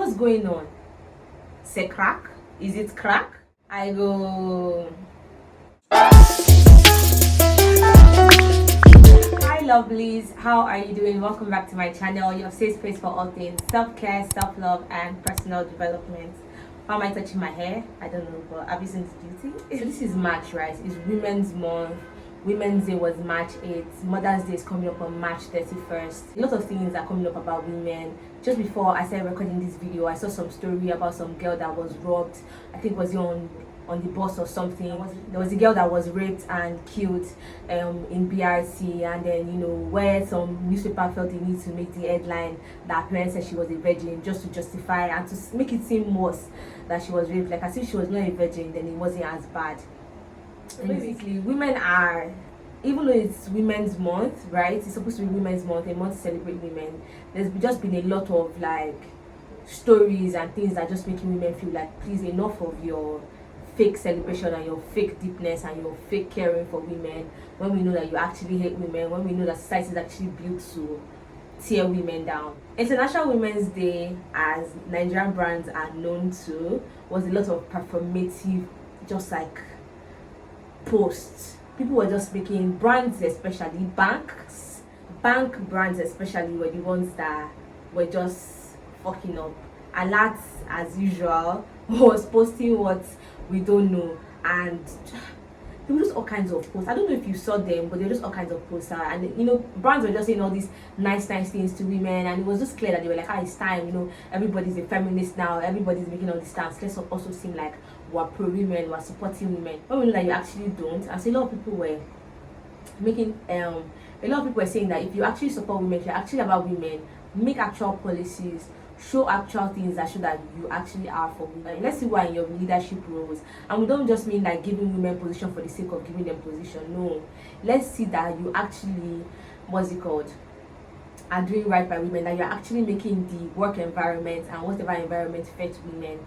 what's going on? Say crack? Is it crack? I go. Hi lovelies, how are you doing? Welcome back to my channel, your safe space for all things self-care, self-love and personal development. Why am I touching my hair? I don't know, but I've listened to duty. So this is March, right? It's Women's Month. Women's Day was March 8th. Mother's Day is coming up on March 31st. A lot of things are coming up about women. Just before I started recording this video, I saw some story about some girl that was robbed. I think it was on the bus or something. There was a girl that was raped and killed in BRC, and then where some newspaper felt they need to make the headline that her parents said she was a virgin just to justify and to make it seem worse that she was raped, like as if she was not a virgin, then it wasn't as bad. Basically, women are, even though it's Women's Month, right? It's supposed to be Women's Month, a month to celebrate women. There's just been a lot of like stories and things that just making women feel like, please, enough of your fake celebration and your fake deepness and your fake caring for women, when we know that you actually hate women, when we know that society is actually built to tear women down. International Women's Day, as Nigerian brands are known to, was a lot of performative, just like posts. People were just making brands, especially bank brands especially, were the ones that were just fucking up. Alerts, as usual, was posting what we don't know, and there were just all kinds of posts. I don't know if you saw them, but there were just all kinds of posts, and brands were just saying all these nice things to women, and it was just clear that they were like, it's time, everybody's a feminist now, everybody's making all this stance, let's also seem like we're pro women, we're supporting women, when we know that you actually don't. And so a lot of people were making a lot of people were saying that if you actually support women, if you're actually about women, make actual policies, show actual things that show that you actually are for women. Let's see why in your leadership roles, and we don't just mean like giving women position for the sake of giving them position. No, let's see that you actually, are doing right by women, that you're actually making the work environment and whatever environment fair to women.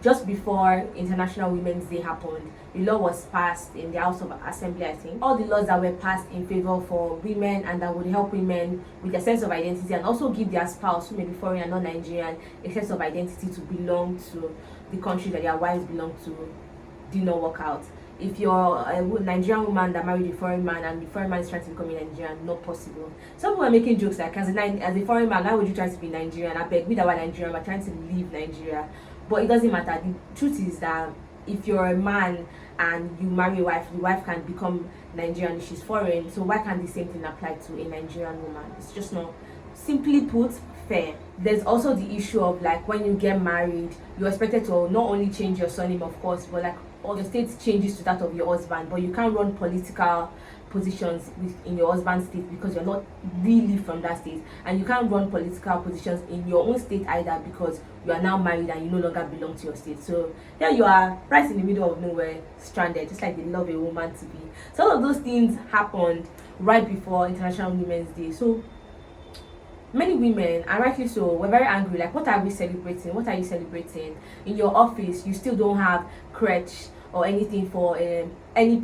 Just before International Women's Day happened, the law was passed in the House of Assembly, I think. All the laws that were passed in favor for women and that would help women with their sense of identity, and also give their spouse, who may be foreign and not Nigerian, a sense of identity to belong to the country that their wives belong to, did not work out. If you're a Nigerian woman that married a foreign man and the foreign man is trying to become a Nigerian, not possible. Some people are making jokes like, as a foreign man, why would you try to be Nigerian? I beg, we that were Nigerian, we're trying to leave Nigeria. But it doesn't matter. The truth is that if you're a man and you marry a wife, the wife can become Nigerian if she's foreign. So why can't the same thing apply to a Nigerian woman? It's just not, simply put, fair. There's also the issue of like, when you get married, you're expected to not only change your surname, of course, but like all your state changes to that of your husband, but you can't run political positions in your husband's state because you're not really from that state, and you can't run political positions in your own state either because you are now married and you no longer belong to your state. So yeah, you are right in the middle of nowhere, stranded, just like they love a woman to be. So all of those things happened right before International Women's Day. So many women, and rightly so, were very angry. Like, what are we celebrating? What are you celebrating? In your office, you still don't have crutch or anything for any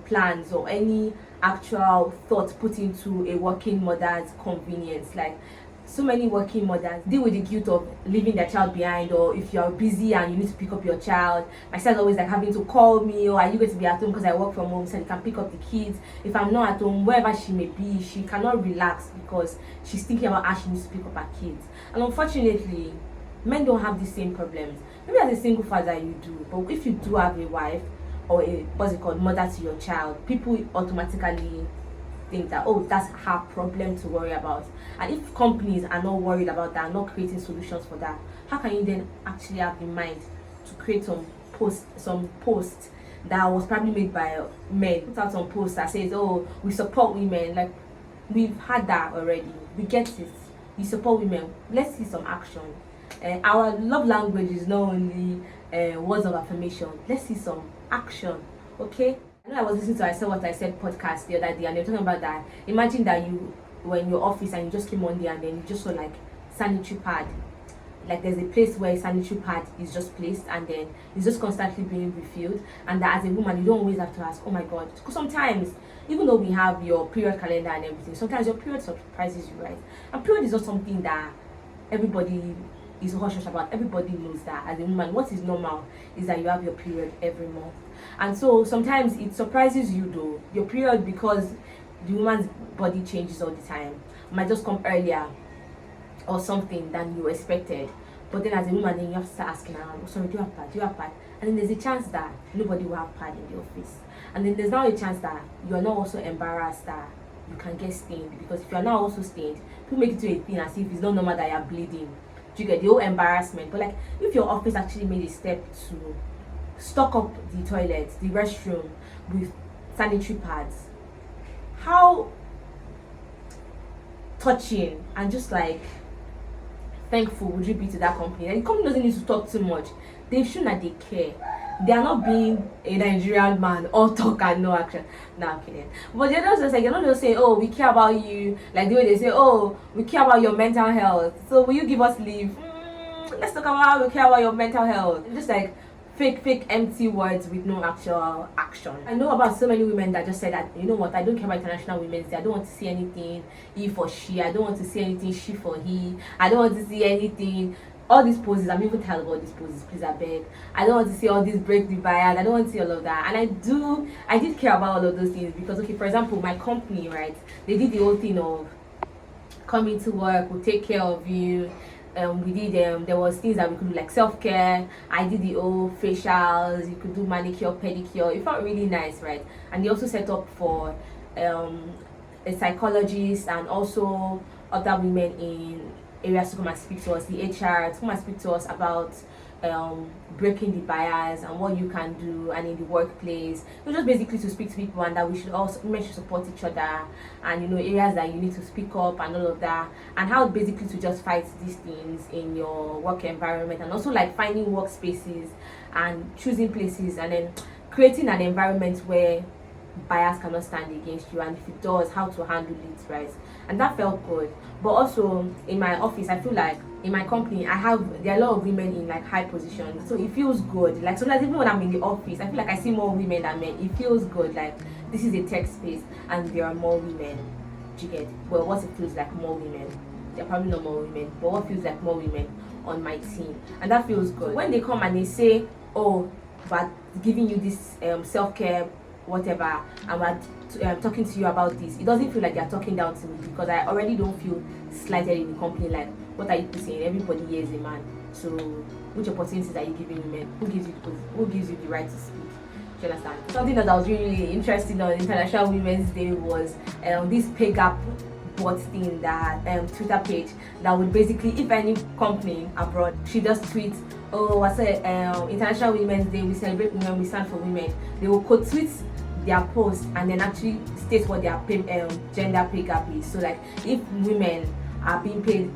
plans or any actual thought put into a working mother's convenience. Like, so many working mothers deal with the guilt of leaving their child behind, or if you're busy and you need to pick up your child. My sister's always like having to call me, or are you going to be at home because I work from home, so you can pick up the kids. If I'm not at home, wherever she may be, she cannot relax because she's thinking about how she needs to pick up her kids. And unfortunately, men don't have the same problems. Maybe as a single father you do, but if you do have a wife or a mother to your child, people automatically think that, oh, that's her problem to worry about. And if companies are not worried about that, not creating solutions for that, how can you then actually have the mind to create some post that was probably made by men, put out some post that says, oh, we support women? Like, we've had that already, we get it, we support women, let's see some action. Our love language is not only words of affirmation, let's see some action. Okay, I know I was listening to I Said What I Said podcast the other day, and they were talking about that. Imagine that you were in your office and you just came one day and then you just saw like sanitary pad. Like, there's a place where a sanitary pad is just placed and then it's just constantly being refilled, and that as a woman you don't always have to ask, oh my god, because sometimes, even though we have your period calendar and everything, sometimes your period surprises you, right? And period is not something that everybody is hush hush about. Everybody knows that as a woman, what is normal is that you have your period every month. And so sometimes it surprises you though, your period, because the woman's body changes all the time, might just come earlier or something than you expected. But then as a woman, then you have to start asking around, oh, sorry, do you have pad? Do you have pad? And then there's a chance that nobody will have pad in the office. And then there's now a chance that you are not also embarrassed that you can get stained, because if you are now also stained, people make it to a thing as if it's not normal that you are bleeding. Do you get the whole embarrassment? But like, if your office actually made a step to stock up the toilet, the restroom with sanitary pads, how touching and just like thankful would you be to that company? And the company doesn't need to talk too much. They've shown that they care. They are not being a Nigerian man, all talk and no action. No, I'm kidding. But they're not just like, they're not just saying, oh, we care about you, like the way they say, oh, we care about your mental health, so will you give us leave? Let's talk about how we care about your mental health. Just like fake empty words with no actual action. I know about so many women that just said that, you know what, I don't care about International Women's Day. I don't want to see anything he for she. I don't want to see anything she for he. I don't want to see anything. All these poses, I'm even tired of all these poses, please, I beg. I don't want to see all these break the bias. I don't want to see all of that. And I did care about all of those things because, okay, for example, my company, right, they did the whole thing of coming to work, we'll take care of you. We did there was things that we could do like self-care. I did the whole facials, you could do manicure, pedicure. It felt really nice, right? And they also set up for a psychologist and also other women in areas to come and speak to us, the HR to come and speak to us about breaking the bias and what you can do, and in the workplace. So just basically to speak to people, and that women should support each other, and you know, areas that you need to speak up and all of that, and how basically to just fight these things in your work environment, and also like finding workspaces and choosing places, and then creating an environment where bias cannot stand against you, and if it does, how to handle it, right? And that felt good. But also in my office, I feel like in my company there are a lot of women in like high positions, so it feels good. Like sometimes even when I'm in the office, I feel like I see more women than men. It feels good, like this is a tech space and there are more women. Do you get? Well, what it feels like more women, there are probably not more women, but what feels like more women on my team, and that feels good. When they come and they say, oh, but giving you this self-care whatever, and we're talking to you about this, it doesn't feel like they're talking down to me, because I already don't feel slighted in the company. Like, what are you saying? Everybody here is a man, so which opportunities are you giving women? Who gives you the right to speak? Do you understand? Something that I was really interested on International Women's Day was this pay gap bot thing that Twitter page that would basically, if any company abroad, she just tweets, oh, I said International Women's Day, we celebrate women, we stand for women. They will quote tweet their post and then actually state what their gender pay gap is. So like, if women are being paid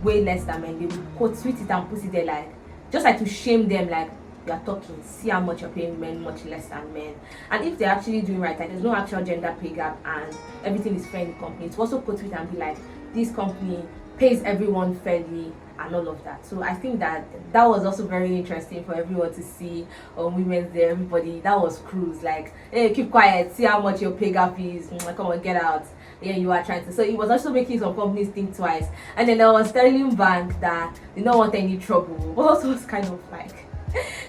way less than men, they will quote tweet it and put it there, like just like to shame them, like you are talking, see how much you're paying women much less than men. And if they're actually doing right, like there's no actual gender pay gap and everything is fair in the company, to also quote it and be like, this company pays everyone fairly and all of that. So I think that was also very interesting for everyone to see on Women's Day. Everybody, that was cruise, like, hey, keep quiet, see how much your pay gap is, come on, get out. Yeah, you are trying to. So it was also making some companies think twice. And then there was Sterling Bank that did not want any trouble, but also was kind of like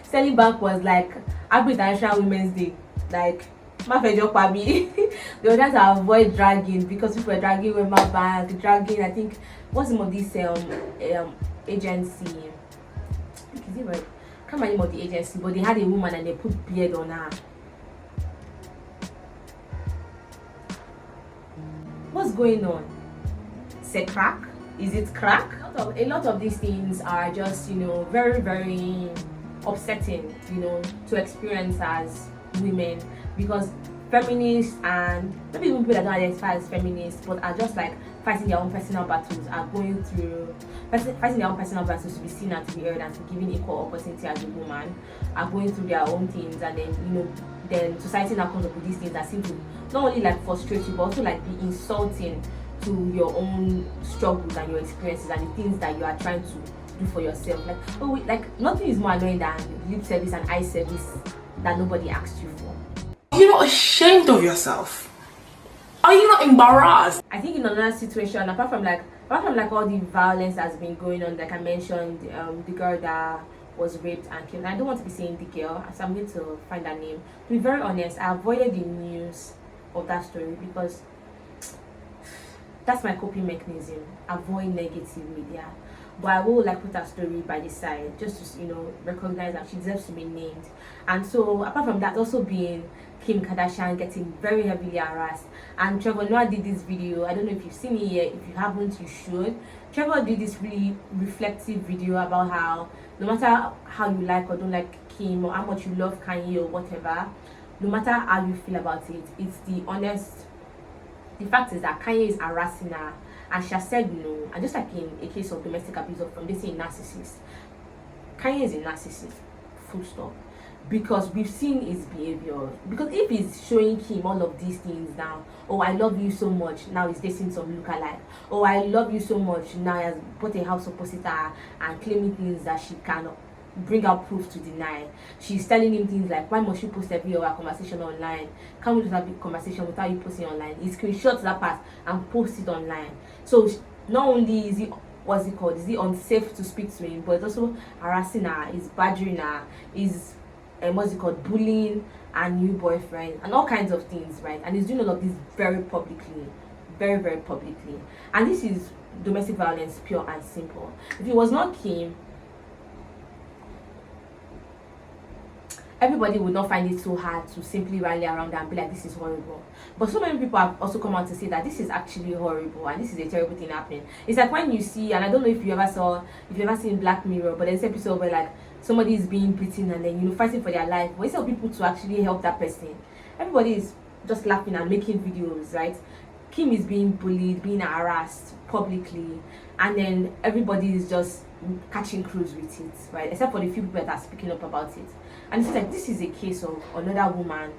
Sterling Bank was like, happy International Women's Day, like they were trying to avoid dragging, because people were dragging Wema Bank, dragging, I think, what's the name of this agency? I think, is it right? I can't remember the name of the agency, but they had a woman and they put beard on her. What's going on? Is it crack? Is it crack? A lot of these things are just, you know, very, very upsetting, you know, to experience as women, because feminists, and maybe even people that don't identify as feminists but are just like fighting their own personal battles, are going through fighting their own personal battles to be seen and to be heard and to be given equal opportunity as a woman, are going through their own things, and then, you know, then society now comes up with these things that seem to not only like frustrate you but also like be insulting to your own struggles and your experiences and the things that you are trying to do for yourself. Like, oh wait, like nothing is more annoying than lip service and eye service that nobody asked you for. Are you not ashamed of yourself? Are you not embarrassed? I think in another situation, apart from like apart from like all the violence that's been going on, like I mentioned, the girl that was raped and killed. And I don't want to be saying the girl, so I'm going to find her name. To be very honest, I avoided the news of that story because that's my coping mechanism. Avoid negative media. But I will like put her story by the side just to recognize that she deserves to be named. And so apart from that, also being Kim Kardashian getting very heavily harassed, and Trevor Noah did this video. I don't know if you've seen it yet. If you haven't, you should. Trevor did this really reflective video about how no matter how you like or don't like Kim, or how much you love Kanye or whatever, no matter how you feel about it, it's the fact is that Kanye is harassing her and she has said no. And just like in a case of domestic abuse from they say a narcissist, Kanye is a narcissist, full stop. Because we've seen his behavior. Because if he's showing Kim all of these things now, oh I love you so much, now he's dating some lookalike, oh I love you so much, now he has bought a house opposite her and claiming things that she cannot bring out proof to deny. She's telling him things like, why must you post every hour conversation online? Can't we just have a conversation without you posting online? He screenshots that part and posts it online. So not only is he is he unsafe to speak to him, but it's also harassing her, is badgering her, is bullying a new boyfriend and all kinds of things, right? And he's doing all of this very publicly, very, very publicly. And this is domestic violence, pure and simple. If it was not Kim, everybody would not find it so hard to simply rally around and be like, this is horrible. But so many people have also come out to say that this is actually horrible and this is a terrible thing happening. It's like when you see, and I don't know if you ever seen Black Mirror, but there's an episode where like somebody is being beaten and then fighting for their life. But instead of people to actually help that person, everybody is just laughing and making videos, right? Kim is being bullied, being harassed publicly, and then everybody is just catching cruise with it, right? Except for the few people that are speaking up about it. And it's like this is a case of another woman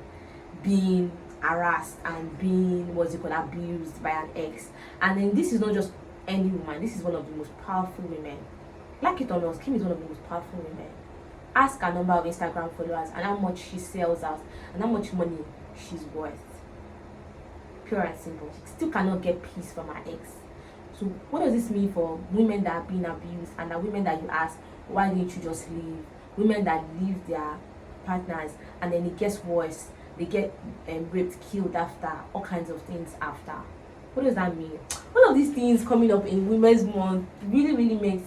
being harassed and being abused by an ex. And then this is not just any woman, this is one of the most powerful women. Like it or not, Kim is one of the most powerful women. Ask her number of Instagram followers and how much she sells out and how much money she's worth. Pure and simple. She still cannot get peace from her ex. So what does this mean for women that are being abused and the women that you ask, why didn't you just leave? Women that leave their partners and then it gets worse. They get raped, killed after, all kinds of things after. What does that mean? All of these things coming up in Women's Month really makes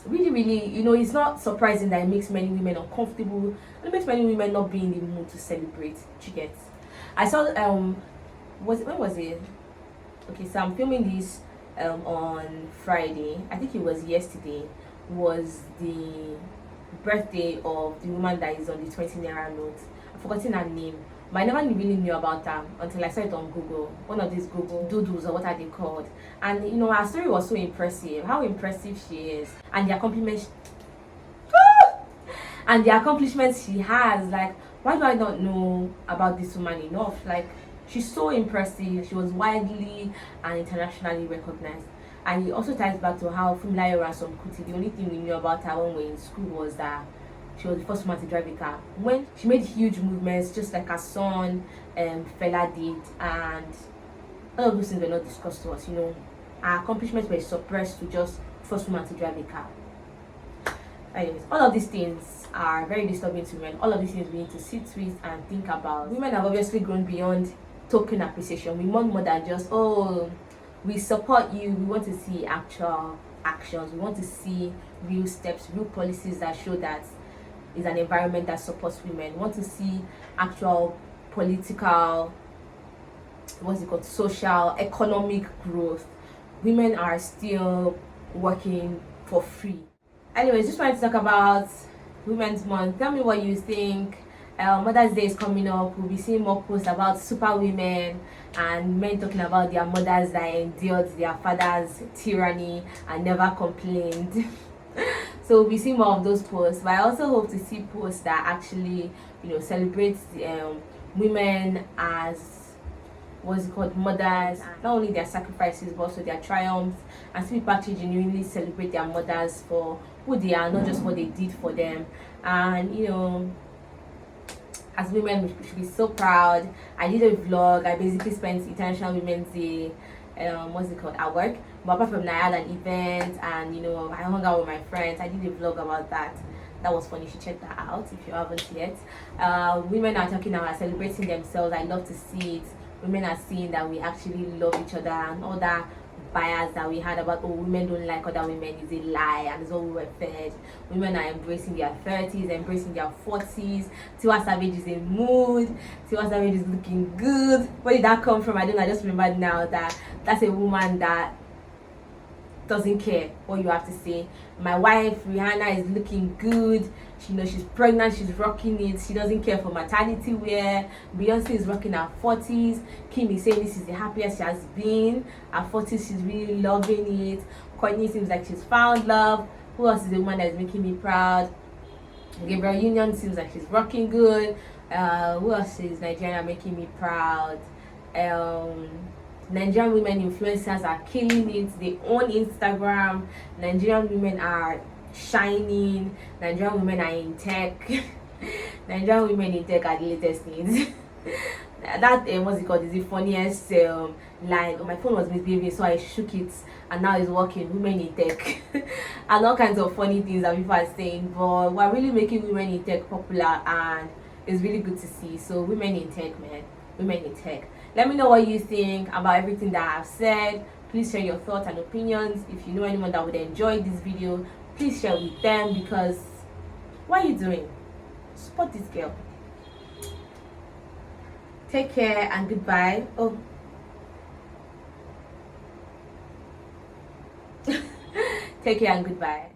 it's not surprising that it makes many women uncomfortable and it makes many women not be in the mood to celebrate. You get? I saw when was it? Okay, so I'm filming this on Friday. I think it was yesterday. Was the birthday of the woman that is on the 20 naira note. I've forgotten her name, but I never really knew about her until I saw it on Google. One of these Google doodles, or what are they called? And her story was so impressive. How impressive she is, and the accomplishments, she has. Like, why do I not know about this woman enough? Like, she's so impressive. She was widely and internationally recognized. And it also ties back to how Funmilayo Ransome Kuti, the only thing we knew about her when we were in school was that she was the first woman to drive a car. When she made huge movements, just like her son Fela did, and all of those things were not discussed to us. Her accomplishments were suppressed to just first woman to drive a car. Anyways, all of these things are very disturbing to men. All of these things we need to sit with and think about. Women have obviously grown beyond token appreciation. We want more than just, we support you. We want to see actual actions. We want to see real steps, real policies that show that is an environment that supports women. We want to see actual political, social, economic growth. Women are still working for free. Anyways, just wanted to talk about Women's Month. Tell me what you think. Mother's Day is coming up. We'll be seeing more posts about super women and men talking about their mothers that endured their father's tyranny and never complained. So we'll be seeing more of those posts. But I also hope to see posts that actually, celebrate women as mothers, not only their sacrifices but also their triumphs, and see people actually genuinely celebrate their mothers for who they are, not just what they did for them. And as women, we should be so proud. I did a vlog. I basically spent International Women's Day what's it called, at work. But apart from that, I had an event, and I hung out with my friends. I did a vlog about that. That was funny. You should check that out if you haven't yet. Women are talking now, are celebrating themselves. I love to see it. Women are seeing that we actually love each other, and all that bias that we had about, oh, women don't like other women is a lie, and it's all we were fed. Women are embracing their 30s, embracing their 40s. Tiwa Savage is in mood. Tiwa Savage is looking good. Where did that come from? I don't know. I just remembered now that that's a woman that doesn't care what you have to say. My wife Rihanna is looking good. She's pregnant, she's rocking it. She doesn't care for maternity wear. Beyonce is rocking her 40s. Kim is saying this is the happiest she has been. Her 40s, she's really loving it. Kanye seems like she's found love. Who else is the woman that is making me proud? Gabriel Union seems like she's rocking good. Who else is Nigeria making me proud? Nigerian women influencers are killing it. They own Instagram. Nigerian women are shining. Nigerian women are in tech. Nigerian women in tech are the latest things. That what's it called, is the funniest line. My phone was misbehaving, so I shook it, and now it's working. Women in tech. And all kinds of funny things that people are saying, but we're really making women in tech popular, and it's really good to see. So women in tech, man. Women in tech. Let me know what you think about everything that I've said. Please share your thoughts and opinions. If you know anyone that would enjoy this video, please share with them, because what are you doing? Support this girl. Take care and goodbye. Oh. Take care and goodbye.